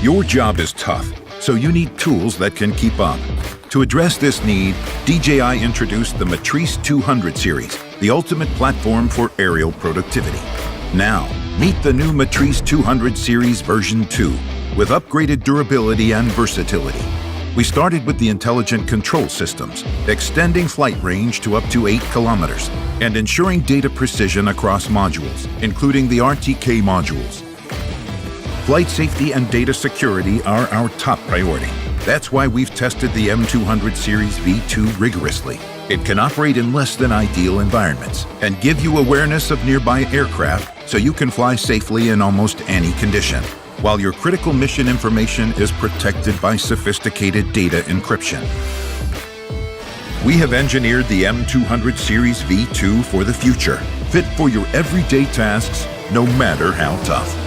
Your job is tough, so you need tools that can keep up. To address this need, DJI introduced the Matrice 200 series, the ultimate platform for aerial productivity. Now, meet the new Matrice 200 Series version 2, with upgraded durability and versatility. We started with the intelligent control systems, extending flight range to up to 8 kilometers, and ensuring data precision across modules, including the RTK modules. Flight safety and data security are our top priority. That's why we've tested the M200 Series V2 rigorously. It can operate in less than ideal environments and give you awareness of nearby aircraft so you can fly safely in almost any condition, while your critical mission information is protected by sophisticated data encryption. We have engineered the M200 Series V2 for the future, fit for your everyday tasks, no matter how tough.